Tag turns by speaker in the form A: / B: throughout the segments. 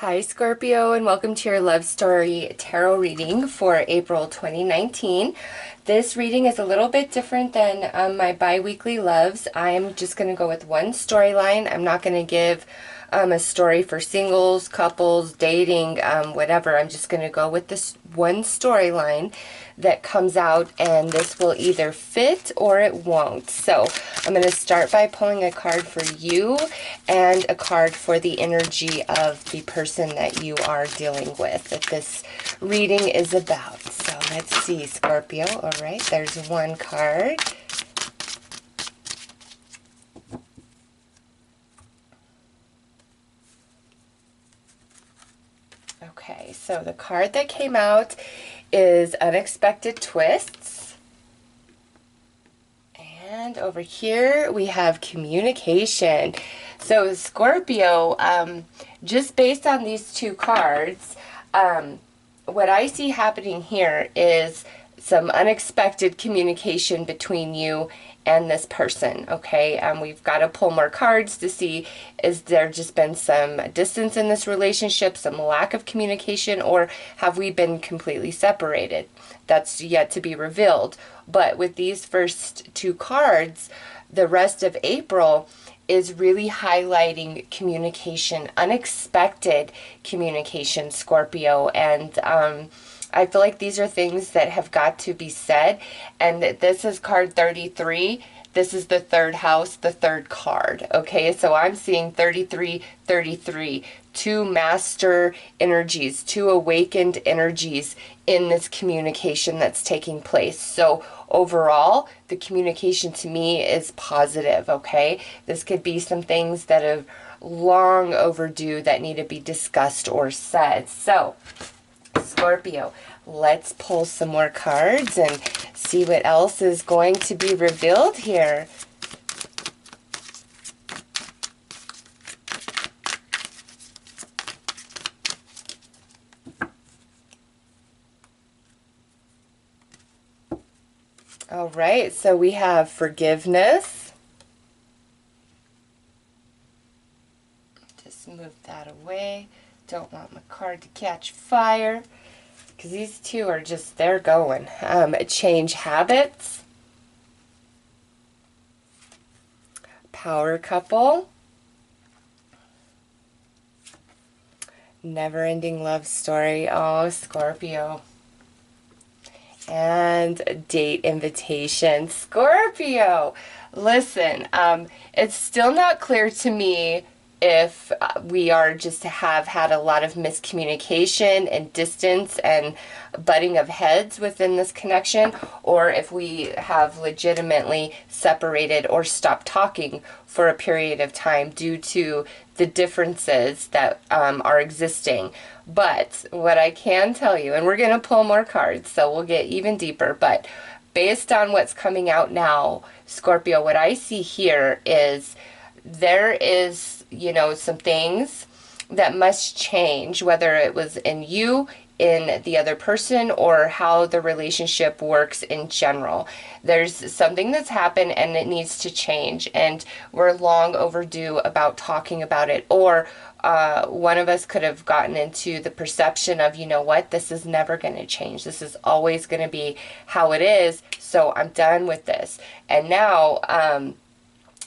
A: Hi Scorpio, and welcome to your love story tarot reading for April 2019. This reading is a little bit different than my bi-weekly loves. I'm just going to go with one storyline. I'm not going to give a story for singles, couples, dating, whatever. I'm just going to go with this one storyline that comes out, and this will either fit or it won't. So I'm going to start by pulling a card for you and a card for the energy of the person that you are dealing with, that this reading is about. So let's see, Scorpio. All right, there's one card. Okay, so the card that came out is Unexpected Twists. And over here we have Communication. So Scorpio, just based on these two cards, what I see happening here is some unexpected communication between you and this person, okay? We've got to pull more cards to see, is there just been some distance in this relationship, some lack of communication, or have we been completely separated? That's yet to be revealed. But with these first two cards, the rest of April is really highlighting communication, unexpected communication, Scorpio. And I feel like these are things that have got to be said. And this is card 33. This is the third house, the third card. Okay, so I'm seeing 33, 33. Two master energies, two awakened energies in this communication that's taking place. So overall, the communication to me is positive, okay? This could be some things that are long overdue that need to be discussed or said. So, Scorpio, let's pull some more cards and see what else is going to be revealed here. All right, so we have forgiveness. Just move that away. Don't want my card to catch fire because these two are just, they're going. Change habits. Power couple. Never-ending love story. Oh, Scorpio. And date invitation. Scorpio, listen, it's still not clear to me if we are just have had a lot of miscommunication and distance and butting of heads within this connection, or if we have legitimately separated or stopped talking for a period of time due to the differences that are existing. But what I can tell you, and we're going to pull more cards, so we'll get even deeper, but based on what's coming out now, Scorpio, what I see here is there is, you know, some things that must change, whether it was in you, in the other person, or how the relationship works in general. There's something that's happened and it needs to change, and we're long overdue about talking about it. Or one of us could have gotten into the perception of, you know what, this is never going to change. This is always going to be how it is, so I'm done with this. And now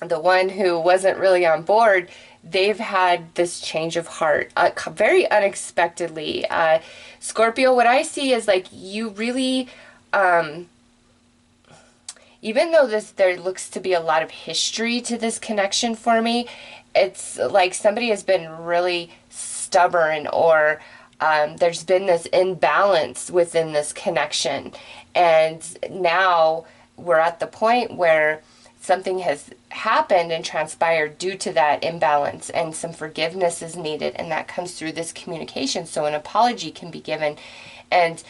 A: the one who wasn't really on board, they've had this change of heart very unexpectedly. Scorpio, what I see is like you really, even though there looks to be a lot of history to this connection for me, it's like somebody has been really stubborn, or there's been this imbalance within this connection. And now we're at the point where something has happened and transpired due to that imbalance, and some forgiveness is needed, and that comes through this communication. So an apology can be given, and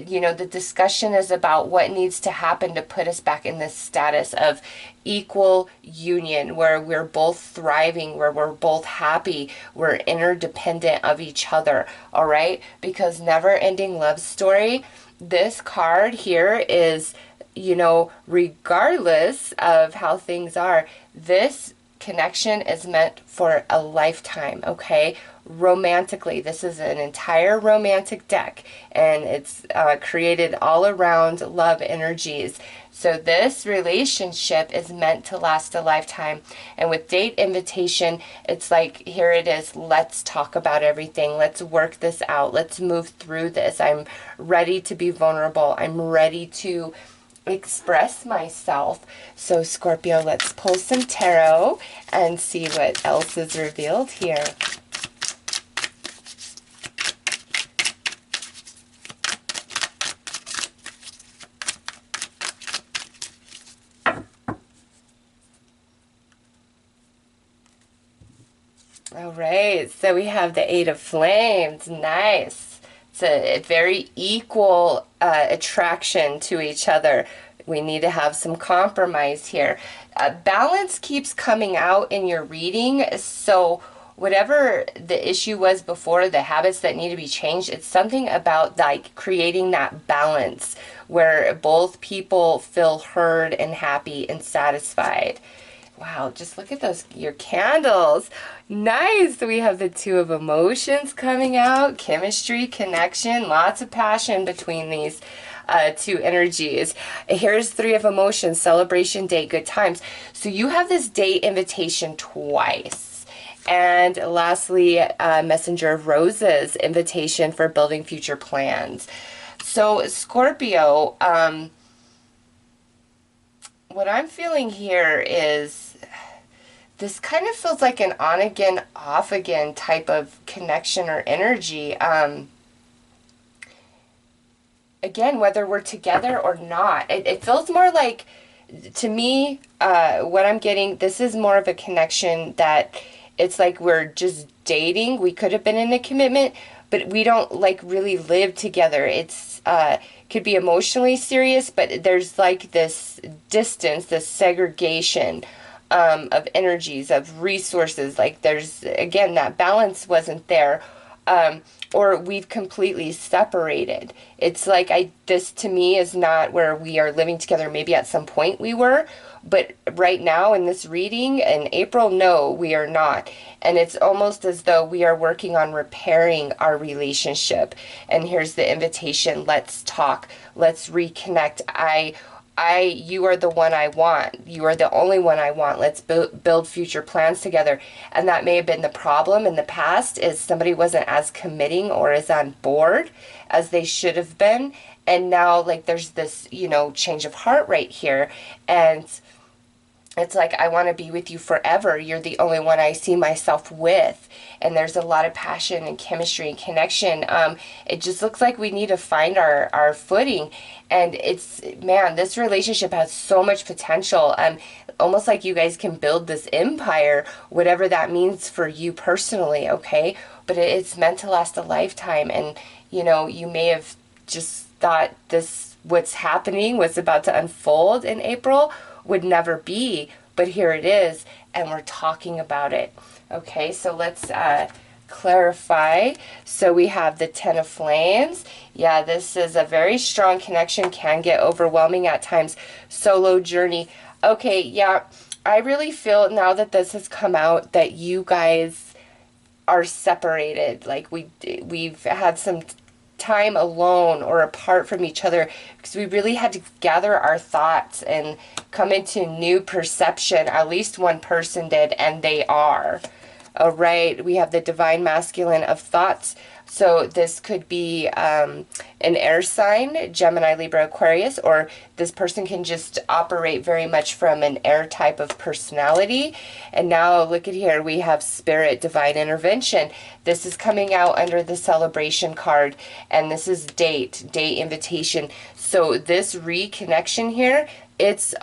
A: you know, the discussion is about what needs to happen to put us back in this status of equal union, where we're both thriving, where we're both happy, we're interdependent of each other. All right, because never-ending love story, this card here is, you know, regardless of how things are, this connection is meant for a lifetime, okay? Romantically, this is an entire romantic deck, and it's created all around love energies. So this relationship is meant to last a lifetime. And with date invitation, it's like, here it is. Let's talk about everything. Let's work this out. Let's move through this. I'm ready to be vulnerable. I'm ready to express myself. So Scorpio, let's pull some tarot and see what else is revealed here. All right, so we have the Eight of Flames. Nice. It's a very equal attraction to each other. We need to have some compromise here. Balance keeps coming out in your reading, so whatever the issue was before, the habits that need to be changed, it's something about like creating that balance where both people feel heard and happy and satisfied. Wow, just look at those, your candles. Nice. We have the Two of Emotions coming out, chemistry, connection, lots of passion between these two energies. Here's Three of Emotions, celebration, date, good times. So you have this date invitation twice. And lastly, Messenger of Roses, invitation for building future plans. So Scorpio, what I'm feeling here is this kind of feels like an on again, off again type of connection or energy. Again, whether we're together or not, it feels more like, to me, what I'm getting, this is more of a connection that it's like we're just dating. We could have been in a commitment, but we don't like really live together. It's could be emotionally serious, but there's like this distance, this segregation of energies, of resources. Like there's, again, that balance wasn't there, or we've completely separated. It's like, this to me is not where we are living together. Maybe at some point we were, but right now in this reading in April, no, we are not. And it's almost as though we are working on repairing our relationship. And here's the invitation. Let's talk. Let's reconnect. You are the one I want. You are the only one I want. Let's build future plans together. And that may have been the problem in the past, is somebody wasn't as committing or as on board as they should have been. And now, like, there's this, change of heart right here. And it's like, I want to be with you forever. You're the only one I see myself with. And there's a lot of passion and chemistry and connection. It just looks like we need to find our footing. And it's, man, this relationship has so much potential. Almost like you guys can build this empire, whatever that means for you personally, okay? But it's meant to last a lifetime. And, you may have just thought what's happening was about to unfold in April would never be, but here it is, and we're talking about it. Okay, so let's clarify. So we have the Ten of Flames. Yeah, this is a very strong connection, can get overwhelming at times. Solo journey. Okay, yeah, I really feel now that this has come out that you guys are separated. Like we've had some time alone or apart from each other because we really had to gather our thoughts and come into new perception. At least one person did, and they are. All right, we have the divine masculine of thoughts. So this could be an air sign, Gemini, Libra, Aquarius, or this person can just operate very much from an air type of personality. And now look at here, we have spirit, divine intervention. This is coming out under the celebration card, and this is date invitation. So this reconnection here, it's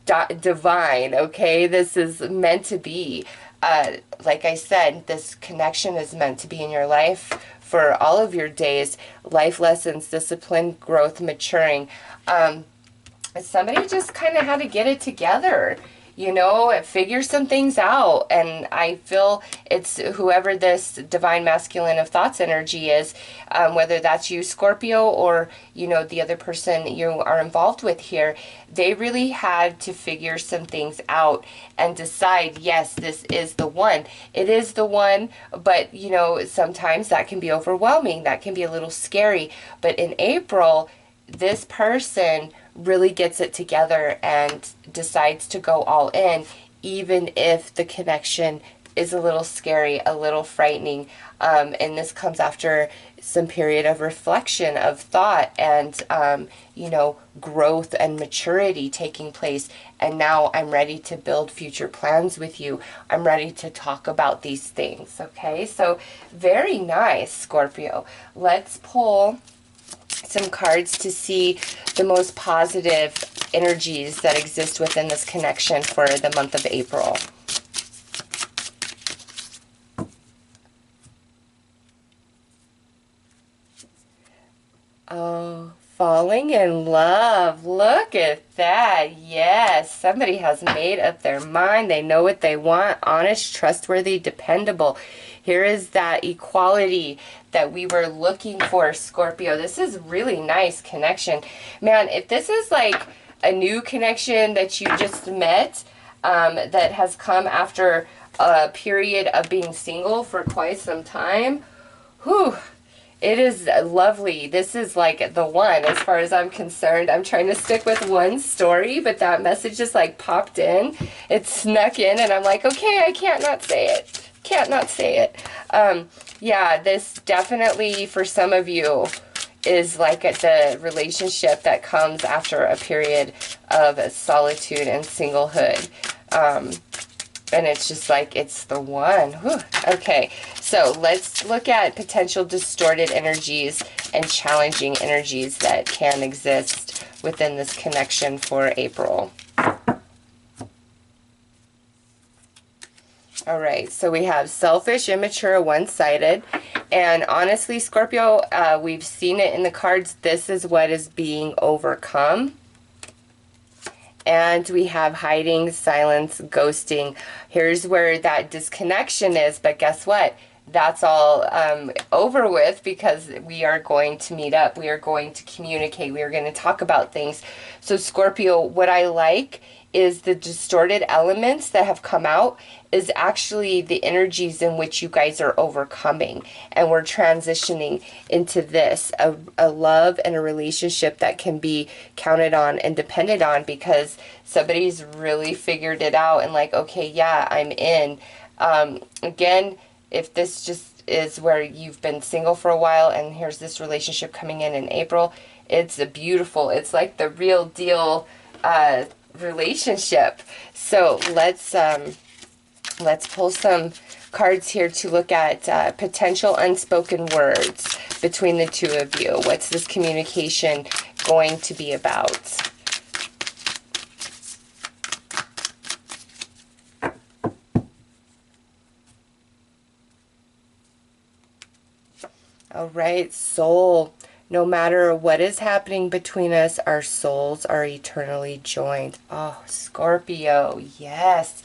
A: divine, okay? This is meant to be. Like I said, this connection is meant to be in your life for all of your days. Life lessons, discipline, growth, maturing. Somebody just kind of had to get it together. you know, figure some things out. And I feel it's whoever this divine masculine of thoughts energy is, whether that's you, Scorpio, or, you know, the other person you are involved with here, they really had to figure some things out and decide, yes, this is the one. It is the one, but, you know, sometimes that can be overwhelming. That can be a little scary. But in April, this person really gets it together and decides to go all in, even if the connection is a little scary, a little frightening. And this comes after some period of reflection, of thought, and, you know, growth and maturity taking place. And now I'm ready to build future plans with you. I'm ready to talk about these things. Okay, so very nice, Scorpio. Let's pull some cards to see the most positive energies that exist within this connection for the month of April. Oh, falling in love. Look at that. Yes, somebody has made up their mind. They know what they want. Honest, trustworthy, dependable. Here is that equality that we were looking for, Scorpio. This is really nice connection. Man, if this is like a new connection that you just met, that has come after a period of being single for quite some time, whew, it is lovely. This is like the one as far as I'm concerned. I'm trying to stick with one story, but that message just like popped in. It snuck in and I'm like, okay, I can't not say it. Can't not say it. Yeah, this definitely for some of you is like the relationship that comes after a period of solitude and singlehood. And it's just like, it's the one. Whew. Okay, so let's look at potential distorted energies and challenging energies that can exist within this connection for April. All right, so we have selfish, immature, one-sided. And honestly, Scorpio, we've seen it in the cards. This is what is being overcome. And we have hiding, silence, ghosting. Here's where that disconnection is. But guess what? That's all over with, because we are going to meet up. We are going to communicate. We are going to talk about things. So Scorpio, what I like is the distorted elements that have come out is actually the energies in which you guys are overcoming, and we're transitioning into this, a love and a relationship that can be counted on and depended on, because somebody's really figured it out and like, okay, yeah, I'm in. Again, if this just is where you've been single for a while and here's this relationship coming in April, it's a beautiful, it's like the real deal relationship. So let's pull some cards here to look at potential unspoken words between the two of you. What's this communication going to be about? All right, soul. No matter what is happening between us, our souls are eternally joined. Oh, Scorpio, yes.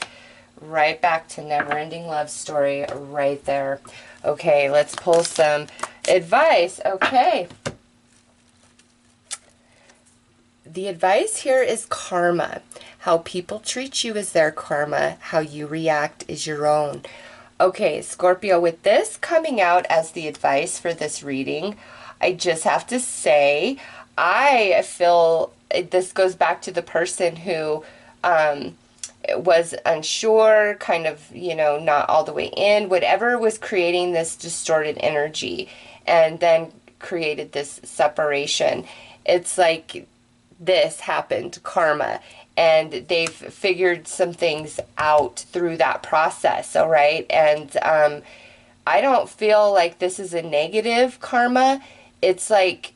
A: Right back to never-ending love story right there. Okay, let's pull some advice. Okay. The advice here is karma. How people treat you is their karma. How you react is your own. Okay, Scorpio, with this coming out as the advice for this reading, I just have to say, I feel this goes back to the person who was unsure, kind of, you know, not all the way in, whatever was creating this distorted energy and then created this separation. It's like this happened, karma, and they've figured some things out through that process, all right? And I don't feel like this is a negative karma. It's like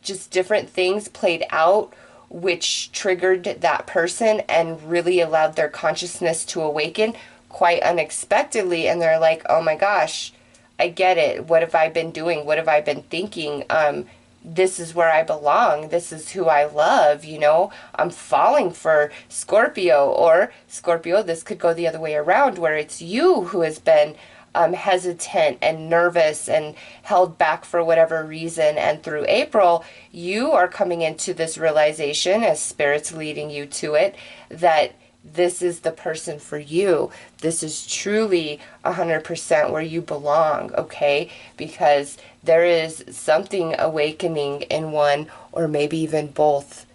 A: just different things played out which triggered that person and really allowed their consciousness to awaken quite unexpectedly. And they're like, oh my gosh, I get it. What have I been doing? What have I been thinking? this is where I belong. This is who I love, you know. I'm falling for Scorpio, or Scorpio, this could go the other way around, where it's you who has been hesitant and nervous and held back for whatever reason. And through April, you are coming into this realization, as Spirit's leading you to it, that this is the person for you. This is truly 100% where you belong, okay? Because there is something awakening in one, or maybe even both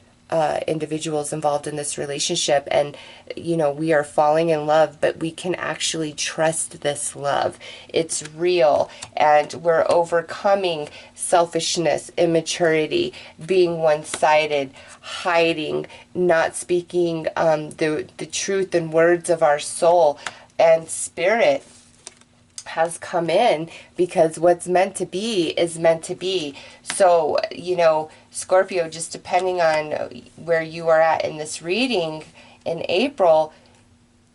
A: individuals involved in this relationship. And, you know, we are falling in love, but we can actually trust this love. It's real, and we're overcoming selfishness, immaturity, being one-sided, hiding, not speaking the truth and words of our soul. And Spirit has come in, because what's meant to be is meant to be. So, you know, Scorpio, just depending on where you are at in this reading in April,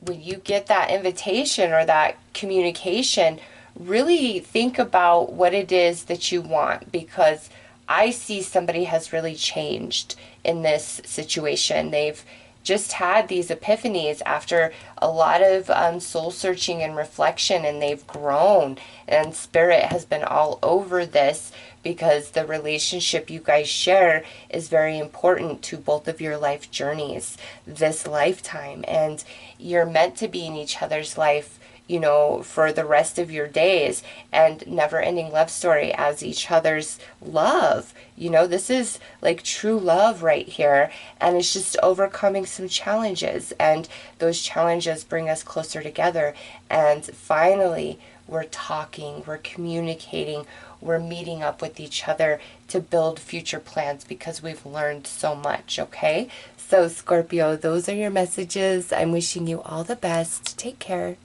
A: when you get that invitation or that communication, really think about what it is that you want, because I see somebody has really changed in this situation. They've just had these epiphanies after a lot of soul searching and reflection, and they've grown, and Spirit has been all over this, because the relationship you guys share is very important to both of your life journeys this lifetime, and you're meant to be in each other's life, you know, for the rest of your days, and never-ending love story as each other's love. You know, this is like true love right here, and it's just overcoming some challenges, and those challenges bring us closer together, and finally we're talking, we're communicating, we're meeting up with each other to build future plans, because we've learned so much, okay? So Scorpio, those are your messages. I'm wishing you all the best. Take care.